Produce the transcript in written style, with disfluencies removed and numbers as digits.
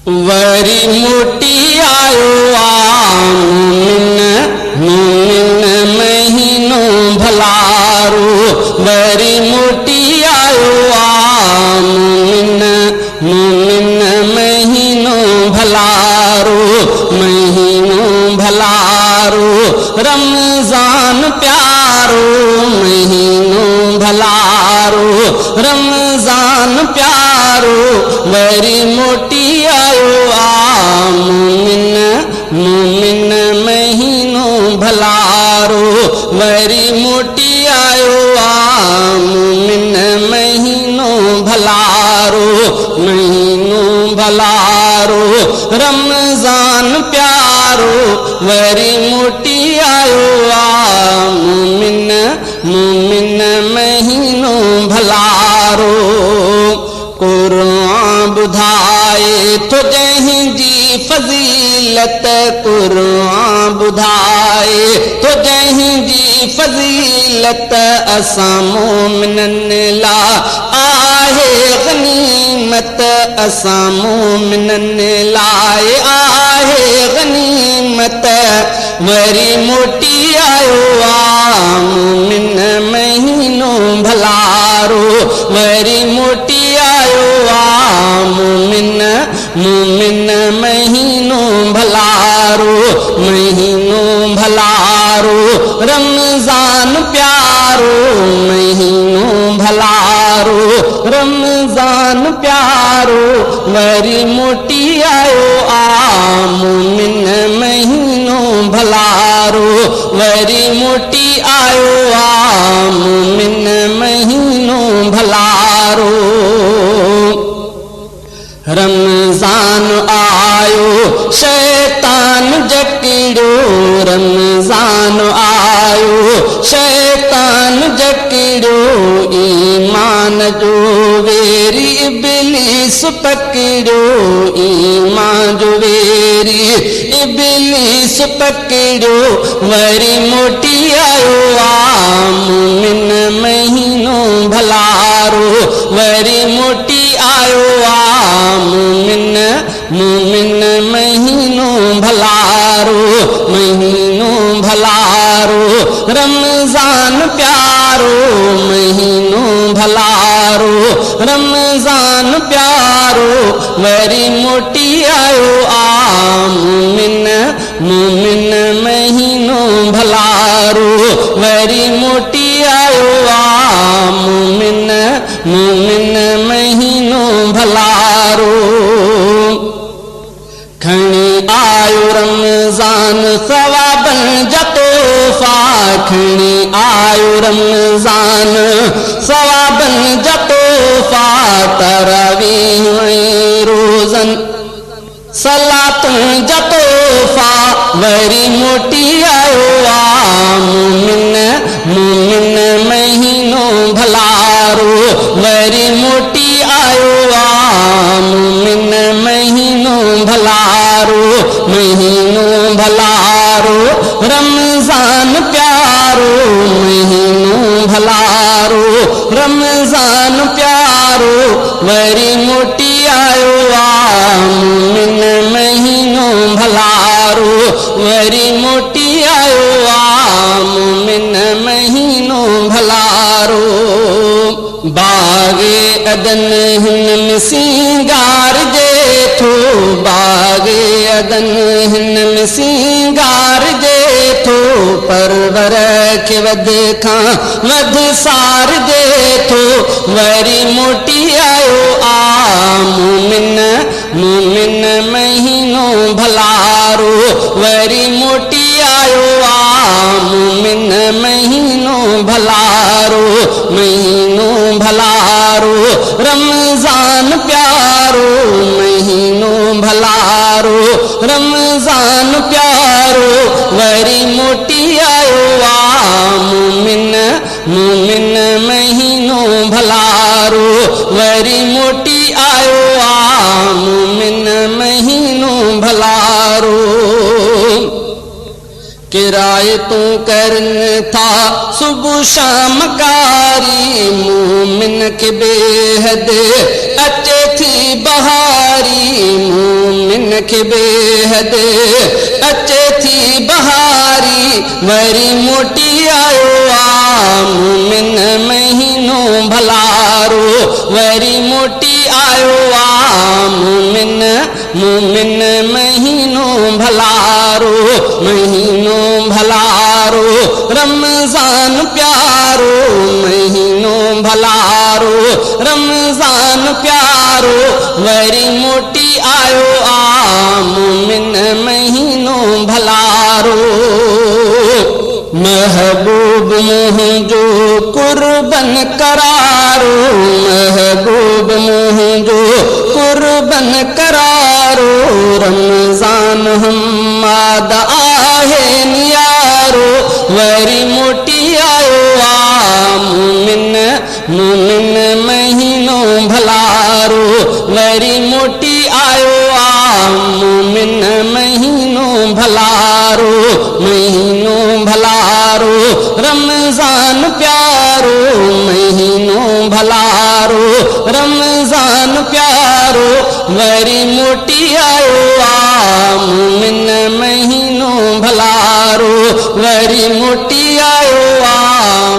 वरी मोटी आयो मोमिन महीनो भलारो वरी मोटी आयो मोमिन महीनो भलारो रमजान प्यारो महीनो भलारो रमजान प्यारो वरी मोटी आयो मोमिन महीनो भलारो वरी मोटी आयो मोमिन महीनो भलारो रमजान प्यारो वरी मोटी आयो मोमिन महीनो भलारो कुरान बुधाए तो जंहिंजी फज़ीलत कुरान बुधाए तो जंहिंजी फज़ीलत असां मोमिननि लाइ आहे गनीमत असां मोमिननि लाइ आहे गनीमत वरी मोटी आयो मोमिन महीनो भलारो वरी मोटी आयो मोमिन महीनो भलारो रमजान प्यारो महीनो भलारो रमजान प्यारो वरी मोटी आयो मोमिन महीनो भलारो वरी मोटी आयो मोमिन महीनो भलारो रमजान आयो शैतान जकड़ो रमजान आयो शैतान जकड़ो ईमान जो वेरी इब्लीस पकड़ो ईमान जो वेरी इब्लीस पकड़ो वरी मोटी आयो मोमिन महीनो भलारो वरी मोटी आयो मोमिन महीनो भलारो रमजान प्यारो महीनो भलारो रमजान प्यारो वरी मोटी आयो मोमिन महीनो भलारो वरी मोटी आयो मोमिन महीनो भलारो खणी आयो रमजान सवाबन जतोफा खणी आयो रमजान सवाबन जतोफा तरावीह रोज़न सलात जतोफा वरी मोटी आयो मोमिन महीनो भलारो वरी मोटी आयो मोमिन महीनो भलारो रमजान प्यारो महीनो भलारो रमजान प्यारो वरी मोटी आयो मोमिन महीनो भलारो वरी मोटी आयो मोमिन महीनो भलारो बागे अदन हिन सिंगार जे थो बागे अदन हिन सिंगार जे थो परवर के वध खां वध सार जे थो वरी मोटी आयो मोमिन महीनो भलारो वरी मोटी आयो मोमिन महीनो भलारो रमजान प्यारो महीनो भलारो रमजान प्यारो वरी मोटी आयो मोमिन महीनो भलारो वरी मोटी आयो मोमिन महीनो भलारो किरायतों करन था सुबह शाम कारी मोमिन के बेहद अचे थी बहारी खे बेहद अचे थी बहारी वरी मोटी आयो आ मोमिन महीनो भलारो वरी मोटी आयो आ मोमिन मोमिन महीनो भलारो महीनो भलारो रमज़ान प्यारो महीनो भलारो रमज़ान प्यारो वरी मोटी आयो आ मोमिन महीनो भलारो महबूब मुंहिंजो कुर्बन करारो महबूब मुंहिंजो कुर्बन करारो रमज़ान हमाद आहे नियारो वरी मोटी आयो आ मोमिन मोमिन महीनो भलारो वरी मोटी आयो आ मोमिन महीनो भलारो महीनो भलारो रमज़ान प्यारो महीनो भलारो रमज़ान प्यारो वरी मोटी आयो आ मोमिन महीनो भलारो वरी मोटी आयो आ